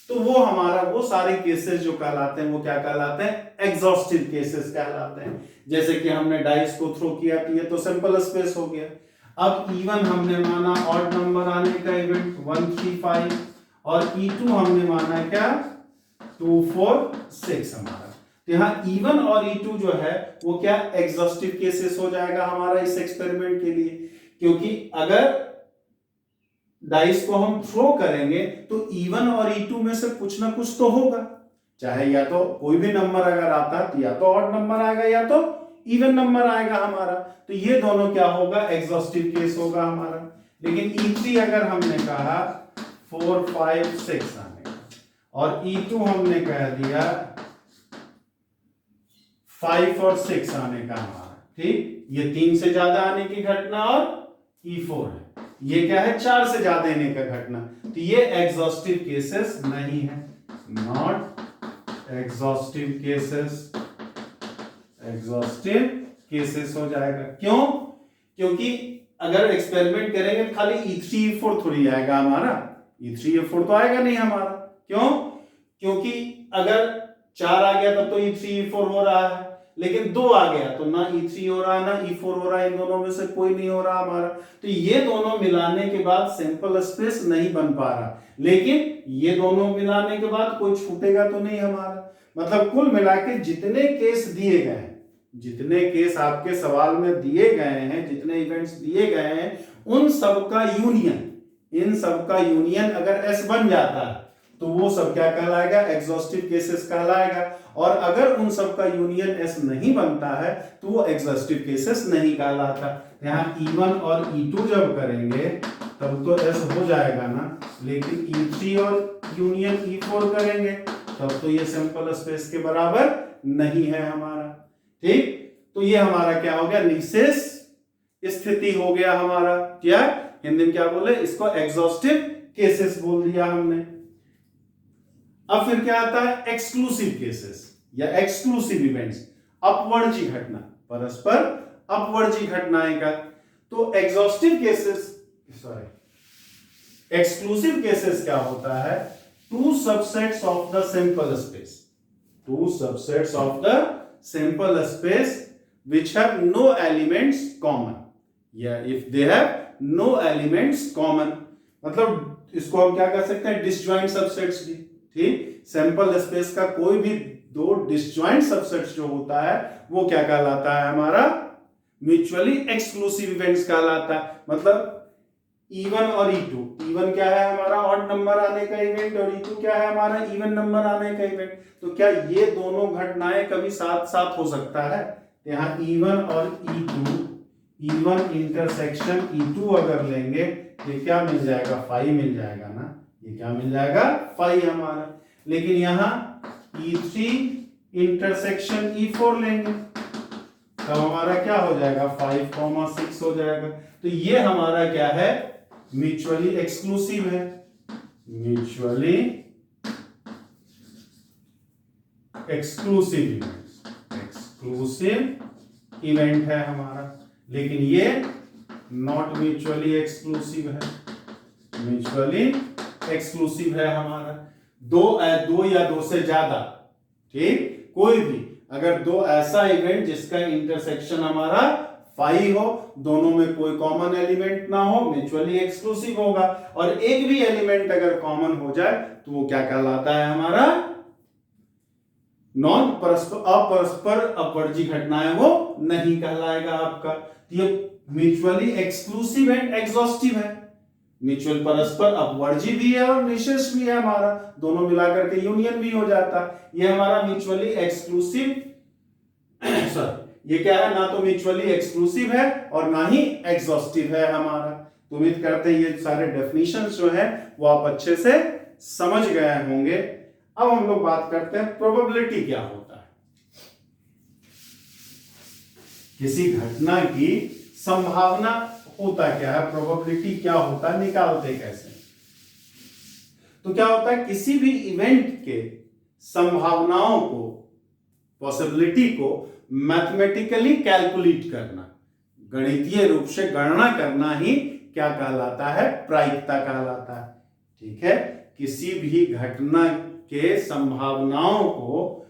तो वो हमारा वो सारे केसेस जो कहलाते हैं वो क्या कहलाते हैं, एग्जॉस्टिव केसेस कहलाते हैं। जैसे कि हमने डाइस को थ्रो किया तो ये तो सिंपल स्पेस हो गया। अब इवन हमने माना ऑड नंबर आने का इवेंट 1 3 5 और E2 हमने माना क्या 2 4 6 हमारा। तो यहाँ E1 और E2 जो है वो क्या एग्जॉस्टिव केसेस हो जाएगा हमारा इस एक्सपेरिमेंट के लिए, क्योंकि अगर डाइस को हम थ्रो करेंगे तो E1 और E2 में से कुछ ना कुछ तो होगा, चाहे या तो कोई भी नंबर अगर आता है तो या तो ऑड नंबर आएगा या तो इवन नंबर आएगा हमारा। तो ये दोनों क्या होगा, एग्जॉस्टिव केस होगा हमारा। लेकिन E3 अगर हमने कहा 4 5 6 आने का और E2 हमने कह दिया 5 और 6 आने का हमारा, ठीक, ये 3 से ज्यादा आने की घटना और E4 है, ये क्या है 4 से ज्यादा आने का घटना। तो ये एग्जॉस्टिव केसेस नहीं है, not exhaustive cases, exhaustive cases हो जाएगा। क्यों? क्योंकि अगर एक्सपेरिमेंट करेंगे तो खाली E3 E4 थोड़ी आएगा हमारा, E3 E4 तो आएगा नहीं हमारा। क्यों? क्योंकि अगर 4 आ गया तब तो E3 E4 हो रहा है, लेकिन 2 आ गया तो ना E3 हो रहा ना E4 हो रहा, इन दोनों में से कोई नहीं हो रहा हमारा। तो ये दोनों मिलाने के बाद सैंपल स्पेस नहीं बन पा रहा, लेकिन ये दोनों मिलाने के बाद कोई छूटेगा तो नहीं हमारा। मतलब कुल मिला के जितने केस दिए गए हैं, जितने केस आपके सवाल में दिए गए हैं, जितने इवेंट्स दिए गए हैं, उन सब का यूनियन, इन सब का यूनियन अगर S बन जाता है तो वो सब क्या कहलाएगा, एग्जॉस्टिव केसेस कहलाएगा। और अगर उन सब का यूनियन S नहीं बनता है तो वो एग्जॉस्टिव केसेस नहीं कहलाता। यहाँ E1 और E2 जब करेंगे तब तो S हो जाएगा ना, लेकिन E3 और यूनियन E4 करेंगे तब तो ये सैंपल स्पेस के बराबर नहीं है हमारा, ठीक। तो ये हमारा क्या हो गया, निःशेष स्थिति हो गया हमारा। क्या हिंदी में क्या बोले इसको, एग्जॉस्टिव केसेस बोल दिया हमने। अब फिर क्या आता है, एक्सक्लूसिव केसेस या एक्सक्लूसिव इवेंट्स, अपवर्जी घटना, परस्पर अपवर्जी घटनाएं का। तो exhaustive cases, sorry, exclusive cases क्या होता है, two subsets of the sample space, two subsets of the sample space which have no elements common, या if they have no elements common, मतलब इसको हम क्या कर सकते हैं, डिसजॉइंट सबसेट्स भी, ठीक। सैंपल स्पेस का कोई भी दो डिसजॉइंट सबसेट्स जो होता है वो क्या कहलाता है हमारा, म्यूचुअली एक्सक्लूसिव इवेंट्स कहलाता है। मतलब E1 और E2, E1 क्या है हमारा ऑड नंबर आने का इवेंट और E2 क्या है हमारा इवन नंबर आने का इवेंट। तो क्या ये दोनों घटनाएं कभी साथ साथ हो सकता है, यहाँ E1 और E2, E1 इंटरसेक्शन E2 अगर लेंगे ये क्या मिल जाएगा, 5 मिल जाएगा ना, ये क्या मिल जाएगा 5 हमारा। लेकिन यहाँ E3 इंटरसेक्शन E4 लेंगे तब हमारा क्या हो जाएगा, 5, 6 हो जाएगा। तो ये हमारा क्या है, म्यूचुअली एक्सक्लूसिव है, mutually exclusive event, exclusive event है हमारा। लेकिन ये नॉट म्यूचुअली एक्सक्लूसिव है, म्यूचुअली एक्सक्लूसिव है हमारा। दो या दो से ज्यादा, ठीक, कोई भी अगर दो ऐसा इवेंट जिसका इंटरसेक्शन हमारा 5 हो, दोनों में कोई कॉमन एलिमेंट ना हो, म्यूचुअली एक्सक्लूसिव होगा। और एक भी एलिमेंट अगर कॉमन हो जाए तो वो क्या कहलाता है हमारा, नॉन परस्पर अपवर्जी घटनाएं वो नहीं कहलाएगा आपका। ये म्यूचुअली एक्सक्लूसिव एंड एग्जॉस्टिव है, म्यूचुअल परस्पर अपवर्जी भी है और निःशेष भी है हमारा, दोनों मिलाकर के यूनियन भी हो जाता। ये हमारा म्यूचुअली एक्सक्लूसिव सॉरी, ये क्या है, ना तो म्यूचुअली एक्सक्लूसिव है और ना ही एग्जॉस्टिव है हमारा। तो उम्मीद करते हैं ये सारे डेफिनेशंस जो है वो आप अच्छे से समझ गए होंगे। अब हम लोग बात करते हैं प्रोबेबिलिटी क्या होता है, किसी घटना की संभावना होता क्या है, प्रोबेबिलिटी क्या होता है, निकालते कैसे। तो क्या होता है, किसी भी इवेंट के संभावनाओं को, पॉसिबिलिटी को मैथमेटिकली कैलकुलेट करना, गणितीय रूप से गणना करना ही क्या कहलाता है, प्रायिकता कहलाता है। ठीक है, किसी भी घटना के संभावनाओं को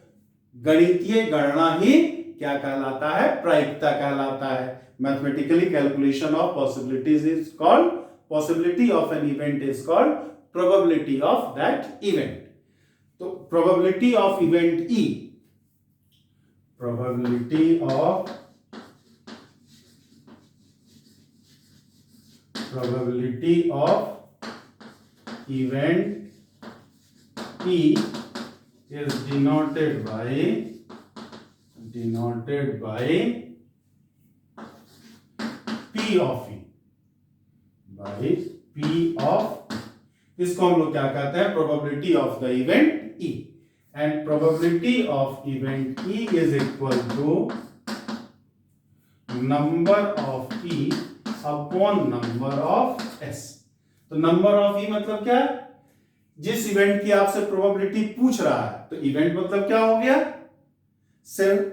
गणितीय गणना ही क्या कहलाता है, प्रायिकता कहलाता है। Mathematically calculation of possibilities is called, possibility of an event is called probability of that event. तो probability of event E, probability of event E is denoted by P of E, by P of, इसको हम लोग क्या कहते हैं, probability of the event E, and probability of event E is equal to number of E upon number of S। तो number of E मतलब क्या, जिस इवेंट की आपसे प्रोबेबिलिटी पूछ रहा है, तो इवेंट मतलब क्या हो गया,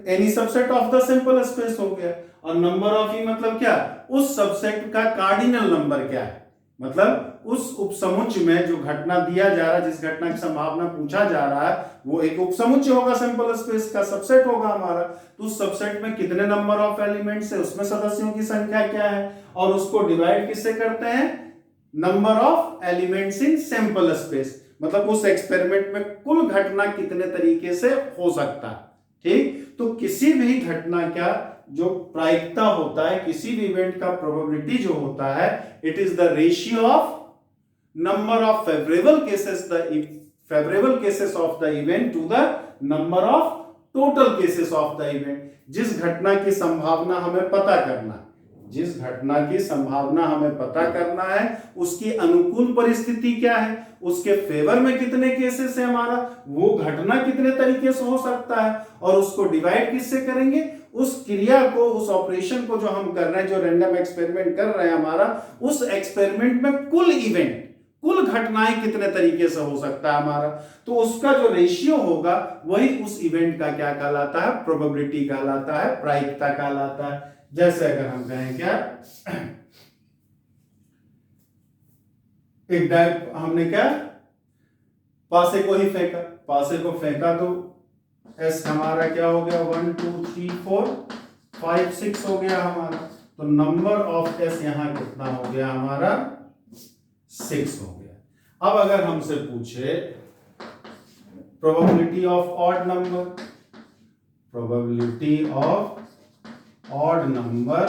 any subset of the simple space हो गया। और नंबर ऑफ E मतलब क्या, उस सबसेट का कार्डिनल नंबर क्या है, मतलब उस उपसमुच्चय में जो घटना दिया जा रहा है, जिस घटना की संभावना पूछा जा रहा है, वो एक उपसमुच्चय होगा, सिंपल स्पेस का सबसेट होगा हमारा। तो उस सबसेट में कितने नंबर ऑफ एलिमेंट्स है, उसमें सदस्यों की संख्या क्या है, और उसको डिवाइड किससे करते हैं, number of elements in simple space, मतलब उस एक्सपेरिमेंट में कुल घटना कितने तरीके से हो सकता है। ठीक, तो किसी भी घटना का जो प्रायिकता होता है, किसी भी इवेंट का प्रोबेबिलिटी जो होता है, it is the ratio of number of favourable cases of the event to the number of total cases of the event. जिस घटना की संभावना हमें पता करना है, जिस घटना की संभावना हमें पता करना है, उसकी अनुकूल परिस्थिति क्या है, उसके फेवर में कितने केसेस है हमारा, वो घटना कितने तरीके से हो सकता है, और उसको डिवाइड किससे करेंगे, उस क्रिया को, उस ऑपरेशन को जो हम कर रहे हैं, जो रैंडम एक्सपेरिमेंट कर रहे हैं हमारा, उस एक्सपेरिमेंट में कुल इवेंट, कुल घटनाएं कितने तरीके से हो सकता है हमारा, तो उसका जो रेशियो होगा वही उस इवेंट का क्या कहलाता है, प्रोबेबिलिटी कहलाता है, प्रायिकता कहलाता है। जैसे अगर हम कहें क्या, एक डायरेक्ट हमने क्या, पासे को ही फेंका, पासे को फेंका तो एस हमारा क्या हो गया, 1 2 3 4 5 6 हो गया हमारा। तो नंबर ऑफ एस यहां कितना हो गया हमारा, 6 हो गया। अब अगर हमसे पूछे probability of odd number, probability of odd number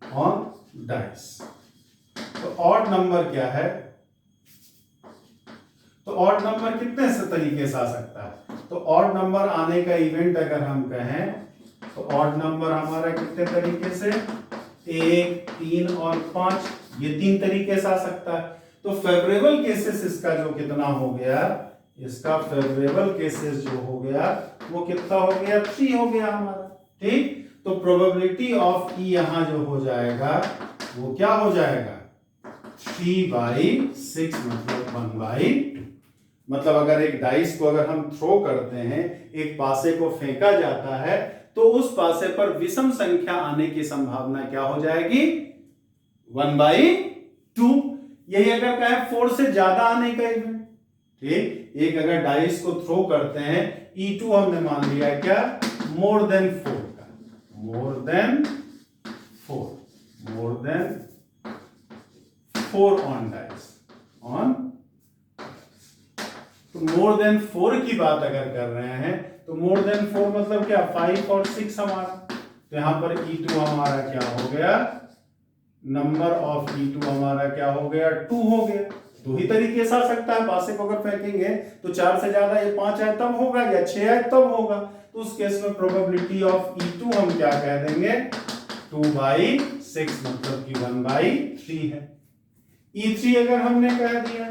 on dice, तो ऑड नंबर क्या है, तो ऑड नंबर कितने से तरीके से आ सकता है, तो ऑड नंबर आने का इवेंट अगर हम कहें, तो ऑड नंबर हमारा कितने तरीके से, 1 3 और 5, ये 3 तरीके से आ सकता है। तो फेवरेबल केसेस इसका जो कितना हो गया, इसका फेवरेबल केसेस जो हो गया वो कितना हो गया, 3 हो गया हमारा। ठीक, तो प्रोबेबिलिटी ऑफ ई यहां जो हो जाएगा वो क्या हो जाएगा, 3/6 मतलब 1/2। मतलब अगर एक डाइस को अगर हम थ्रो करते हैं, एक पासे को फेंका जाता है, तो उस पासे पर विषम संख्या आने की संभावना क्या हो जाएगी, 1/2। यही अगर कहें 4 से ज्यादा आने का इवेंट, ठीक, एक अगर डाइस को थ्रो करते हैं, E2 हमने मान लिया क्या, मोर देन 4 का, more than 4 on dice, on, तो मोर देन 4 की बात अगर कर रहे हैं, तो मोर देन 4 मतलब क्या, 5 और 6 हमारा। तो यहां पर E2 हमारा क्या हो गया, नंबर ऑफ E2 हमारा क्या हो गया, 2 हो गया। 2 ही तरीके से आ सकता है, पासे को अगर फेंकेंगे तो 4 से ज्यादा, ये 5 आए तब होगा, या 6 आए तब होगा। तो उस केस में प्रोबेबिलिटी ऑफ E2 हम क्या कह देंगे, 2/6 मतलब कि 1/3 है। E3 अगर हमने कह दिया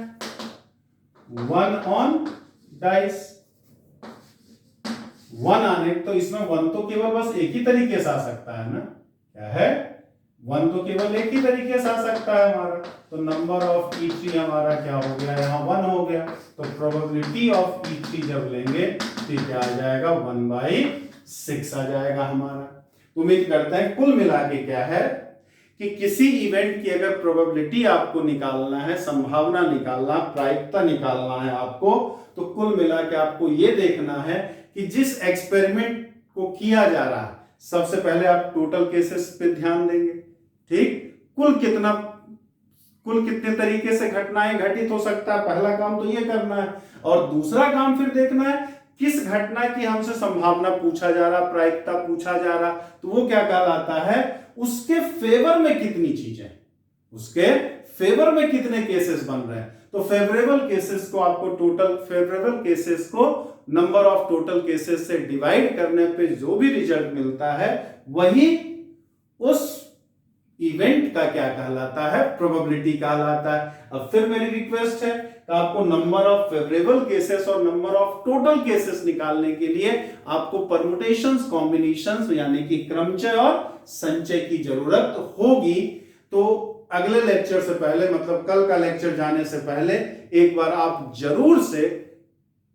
1 ऑन डाइस, 1 आने, तो इसमें 1 तो केवल बस एक ही तरीके से आ सकता है ना, क्या है, 1 तो केवल एक ही तरीके से आ सकता है हमारा, तो नंबर ऑफ E3 हमारा क्या हो गया, यहाँ 1 हो गया, तो प्रोबेबिलिटी ऑफ E3 जब लेंगे तो क्या आ जाएगा, 1/6 आ जाएगा हमारा। उम्मीद करते हैं कुल मिला के क्या है कि किसी इवेंट की अगर प्रोबेबिलिटी आपको निकालना है, संभावना निकालना, प्रायिकता निकालना है आपको, तो कुल मिला के आपको ये देखना है कि जिस एक्सपेरिमेंट को किया जा रहा है, सबसे पहले आप टोटल केसेस पे ध्यान देंगे, ठीक, कुल कितने तरीके से घटनाएं घटित हो सकता है, पहला काम तो ये करना है। और दूसरा काम फिर देखना है किस घटना की हमसे संभावना पूछा जा रहा, प्रायिकता पूछा जा रहा, तो वो क्या कहलाता है, उसके फेवर में कितनी चीजें, उसके फेवर में कितने केसेस बन रहे हैं। तो फेवरेबल केसेस को नंबर ऑफ टोटल केसेस से डिवाइड करने पे जो भी रिजल्ट मिलता है वही उस इवेंट का क्या कहलाता है, प्रोबेबिलिटी कहलाता है। अब फिर मेरी रिक्वेस्ट है कि आपको नंबर ऑफ फेवरेबल केसेस और नंबर ऑफ टोटल केसेस निकालने के लिए आपको परमुटेशंस, कॉम्बिनेशंस यानी कि क्रमचय और संचय की जरूरत होगी। तो अगले लेक्चर से पहले, मतलब कल का लेक्चर जाने से पहले एक बार आप जरूर से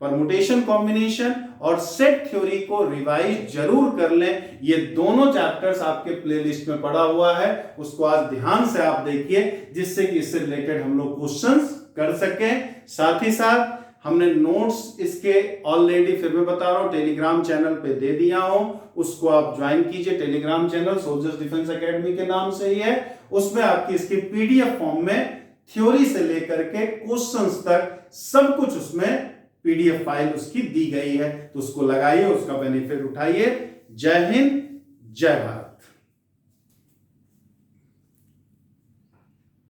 परमुटेशन, कॉम्बिनेशन और सेट थ्योरी को रिवाइज जरूर कर लें। ये दोनों चैप्टर्स आपके प्लेलिस्ट में पड़ा हुआ है, उसको आज ध्यान से आप देखिए, जिससे कि इससे रिलेटेड हम लोग क्वेश्चंस कर सकें। साथ ही साथ हमने नोट्स इसके ऑलरेडी, फिर मैं बता रहा हूं, टेलीग्राम चैनल पे दे दिया हूं, उसको आप ज्वाइन कीजिए। Telegram channel soldiers defence academy के नाम से ही है। उसमें आपकी इसकी पीडीएफ फॉर्म में थ्योरी से लेकर के क्वेश्चंस तक सब कुछ उसमें पीडीएफ फाइल उसकी दी गई है, तो उसको लगाइए, उसका बेनिफिट उठाइए। जय हिंद, जय भारत।